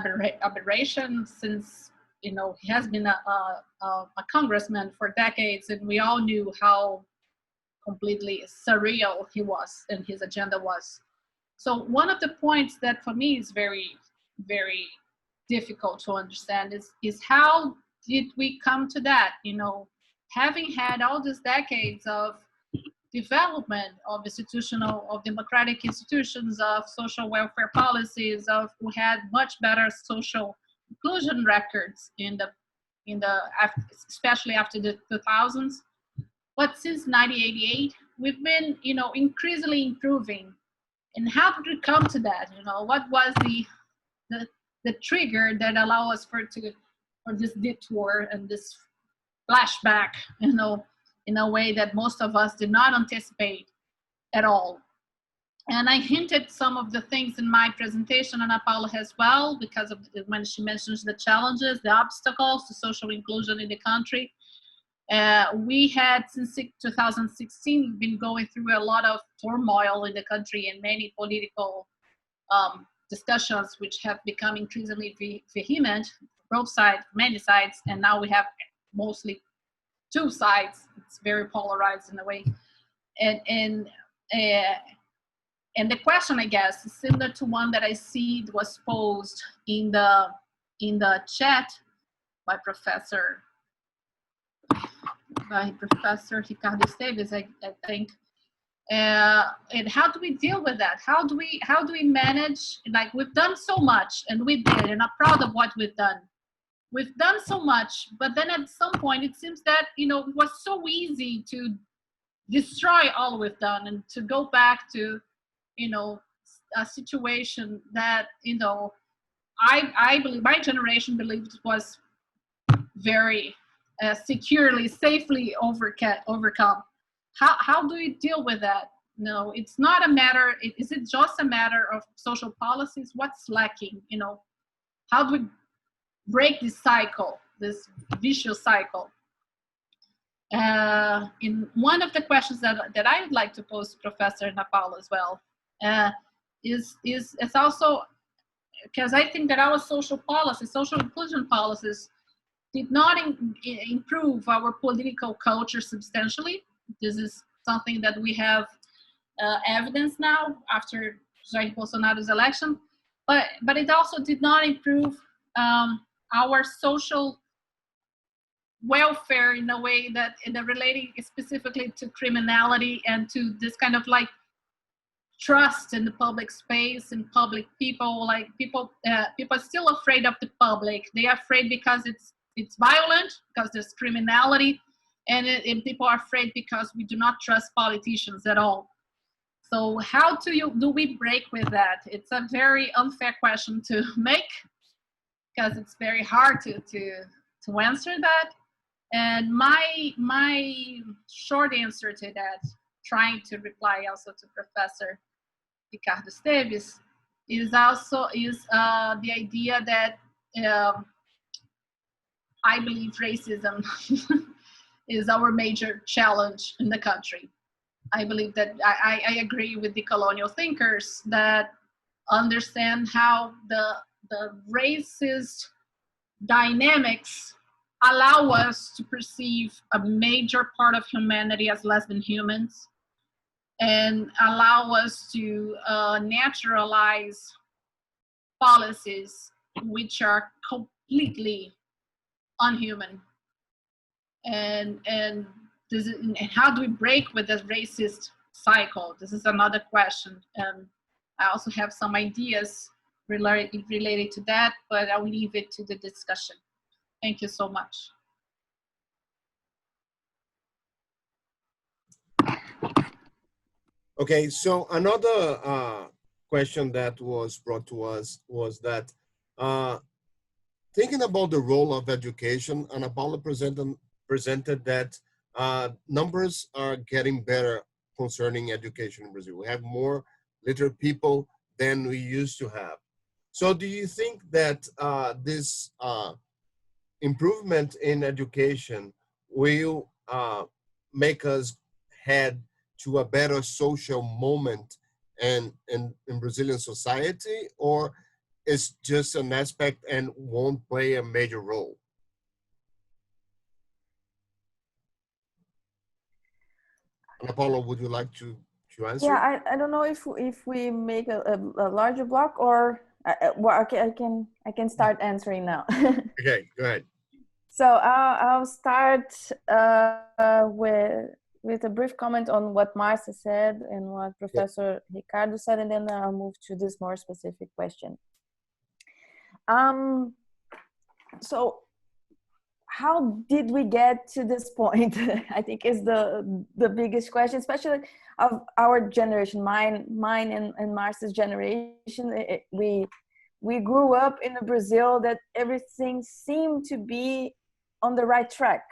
aberration since, he has been a congressman for decades, and we all knew how completely surreal he was and his agenda was. So one of the points that for me is very, very difficult to understand is how did we come to that, having had all these decades of development of democratic institutions, of social welfare policies, who had much better social inclusion records especially after the 2000s. But since 1988, we've been, increasingly improving. And how did we come to that? What was the trigger that allowed us for this detour and this flashback, in a way that most of us did not anticipate at all? And I hinted some of the things in my presentation, and Paola as well, because of when she mentions the challenges, the obstacles to social inclusion in the country. We had, since 2016, been going through a lot of turmoil in the country and many political discussions, which have become increasingly vehement, both sides, many sides, and now we have mostly two sides. It's very polarized in a way. And the question, I guess, is similar to one that I see was posed in the chat by Professor Ricardo Esteves, I think. And how do we deal with that? How do we manage? Like, we've done so much, and we did, and I'm proud of what we've done. We've done so much, but then at some point it seems that it was so easy to destroy all we've done and to go back to a situation that I believe my generation believed was very securely, safely overcome. How do we deal with that? No, it's not a matter. Is it just a matter of social policies? What's lacking? How do we break this cycle, this vicious cycle? In one of the questions that I would like to pose to Professor Ana Paula as well is also, because I think that our social policies, social inclusion policies, did not improve our political culture substantially. This is something that we have evidence now after Jair Bolsonaro's election, but it also did not improve our social welfare in a way that relating specifically to criminality and to this kind of like trust in the public space and public people. Like people are still afraid of the public. They are afraid because it's violent, because there's criminality, and people are afraid because we do not trust politicians at all. So how do we break with that? It's a very unfair question to make, because it's very hard to answer that. And my short answer to that, trying to reply also to Professor Ricardo Esteves, is the idea that I believe racism is our major challenge in the country. I believe that I agree with decolonial thinkers that understand how the racist dynamics allow us to perceive a major part of humanity as less than humans, and allow us to naturalize policies which are completely unhuman. And how do we break with this racist cycle? This is another question. And I also have some ideas related to that, but I'll leave it to the discussion. Thank you so much. Okay, so another question that was brought to us was that thinking about the role of education, and Paola presented that numbers are getting better concerning education in Brazil. We have more literate people than we used to have. So do you think that this improvement in education will make us head to a better social moment in Brazilian society, or is just an aspect and won't play a major role? And Paola, would you like to answer? Yeah, I don't know if we make a larger block, or well, okay, I can start answering now. Okay, go ahead. So I'll start with a brief comment on what Marcia said and what Professor Ricardo said, and then I'll move to this more specific question. So how did we get to this point? I think is the biggest question, especially of our generation, mine and Marcia's generation. We grew up in a Brazil that everything seemed to be on the right track.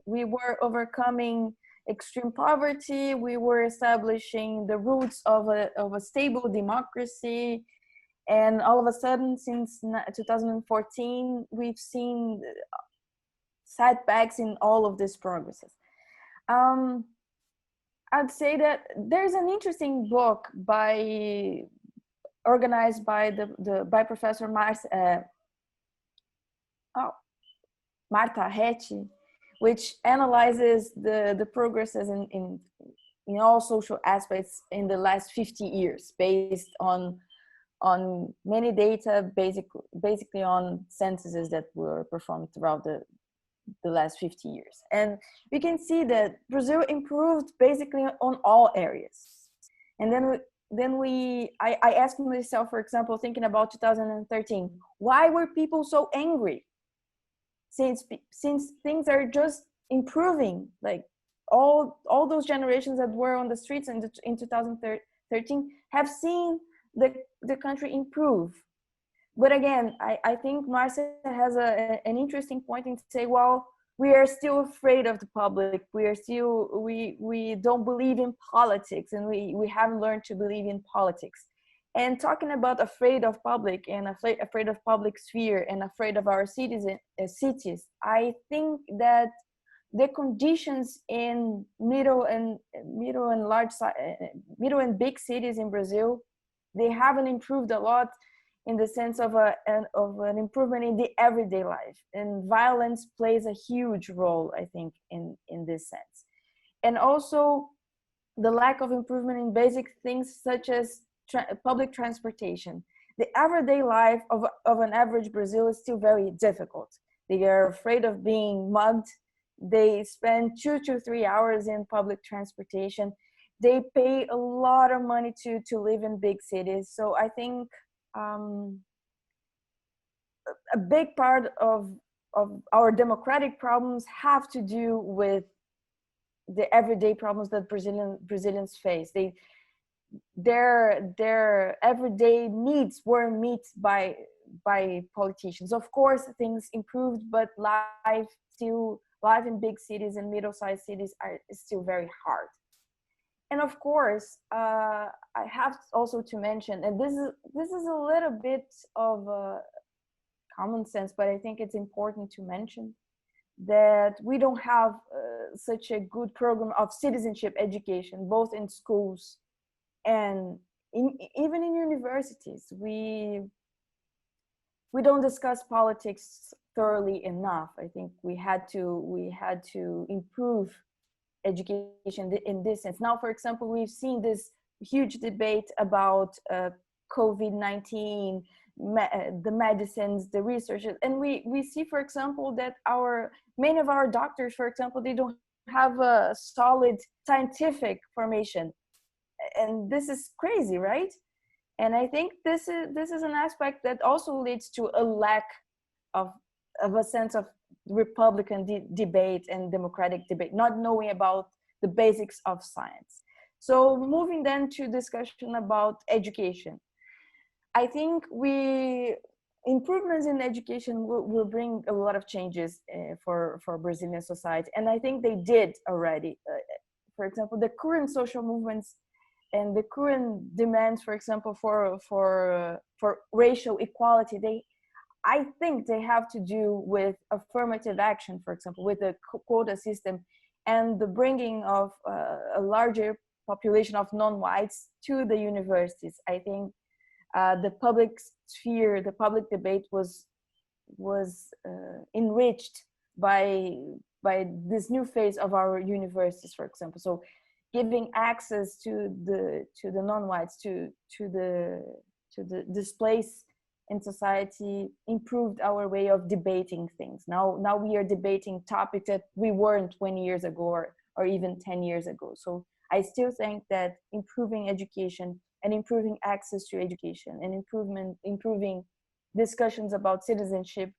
We were overcoming extreme poverty. We were establishing the roots of a stable democracy. And all of a sudden, since 2014, we've seen setbacks in all of these progresses. I'd say that there's an interesting book organized by by Professor Marta Hetty, which analyzes the progresses in all social aspects in the last 50 years, based on many data, basically on censuses that were performed throughout the last 50 years. And we can see that Brazil improved basically on all areas. And then I asked myself, for example, thinking about 2013, why were people so angry? Since things are just improving, like all those generations that were on the streets in 2013 have seen the country improve. But again, I think Marcia has an interesting point in say, well, we are still afraid of the public. We don't believe in politics, and we haven't learned to believe in politics. And talking about afraid of public and afraid of public sphere and afraid of our cities, I think that the conditions in middle and big cities in Brazil, they haven't improved a lot, in the sense of an improvement in the everyday life. And violence plays a huge role, I think, in this sense. And also the lack of improvement in basic things such as public transportation. The everyday life of an average Brazil is still very difficult. They are afraid of being mugged. They spend 2 to 3 hours in public transportation. They pay a lot of money to live in big cities. So I think a big part of our democratic problems have to do with the everyday problems that Brazilians face. Their everyday needs were met by politicians. Of course, things improved, but life in big cities and middle-sized cities is still very hard. And of course, I have also to mention, and this is a little bit of common sense, but I think it's important to mention that we don't have such a good program of citizenship education, both in schools and even in universities. We don't discuss politics thoroughly enough. I think we had to improve education in this sense. Now, for example, we've seen this huge debate about COVID-19, the medicines, the research, and we see, for example, that many of our doctors, for example, they don't have a solid scientific formation, and this is crazy, right? And I think this is an aspect that also leads to a lack of a sense of Republican debate and democratic debate, not knowing about the basics of science. So moving then to discussion about education. I think improvements in education will bring a lot of changes for Brazilian society, and I think they did already. For example, the current social movements and the current demands, for example, for racial equality, I think they have to do with affirmative action, for example, with the quota system and the bringing of a larger population of non-whites to the universities. I think the public sphere, the public debate was enriched by this new phase of our universities, for example. So giving access to the non-whites, to the displaced in society, improved our way of debating things. Now we are debating topics that we weren't 20 years ago or even 10 years ago. So I still think that improving education and improving access to education and improving discussions about citizenship,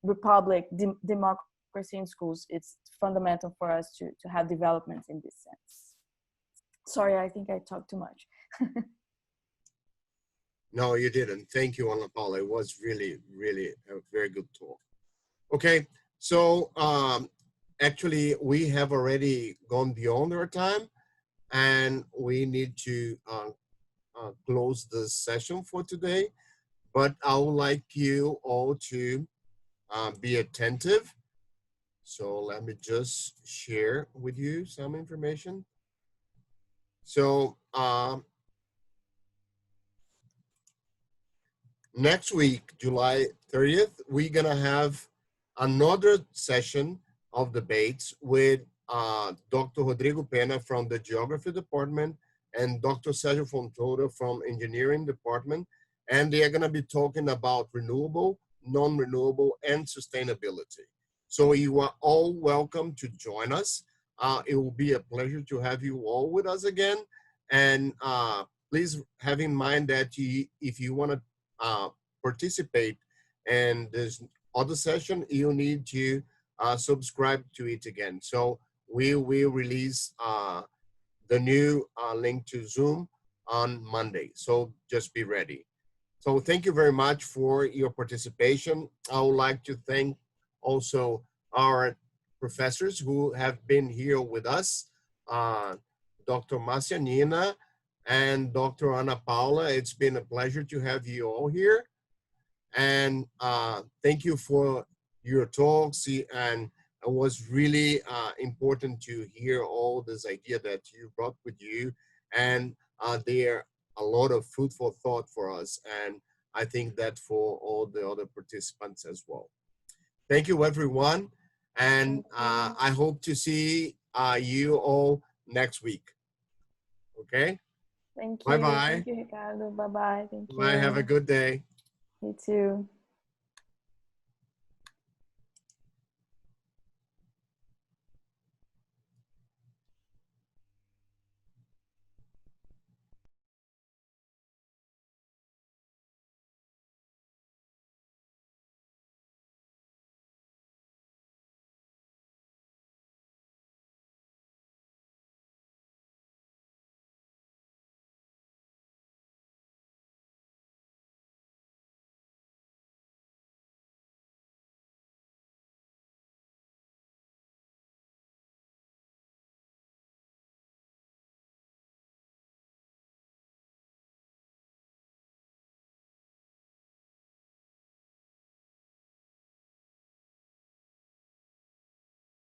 republic, democracy in schools, it's fundamental for us to have developments in this sense. Sorry, I think I talked too much. No, you didn't. Thank you, Ana Paula. It was really, really a very good talk. Okay, so actually we have already gone beyond our time, and we need to close the session for today. But I would like you all to be attentive. So let me just share with you some information. So next week, July 30th, we're gonna have another session of debates with Dr. Rodrigo Pena from the Geography Department and Dr. Sergio Fontoura from Engineering Department. And they are gonna be talking about renewable, non-renewable, and sustainability. So you are all welcome to join us. It will be a pleasure to have you all with us again. And please have in mind that if you wanna participate in this other session, you need to subscribe to it again. So we will release the new link to Zoom on Monday. So just be ready. So thank you very much for your participation. I would like to thank also our professors who have been here with us, Dr. Marcia Nina and Dr. Ana Paula. It's been a pleasure to have you all here. And thank you for your talks. And it was really important to hear all this idea that you brought with you. And there are a lot of food for thought for us. And I think that for all the other participants as well. Thank you, everyone. And I hope to see you all next week. Okay? Thank you. Bye-bye. Thank you, Ricardo. Bye-bye. Thank you. Bye. Have a good day. You too.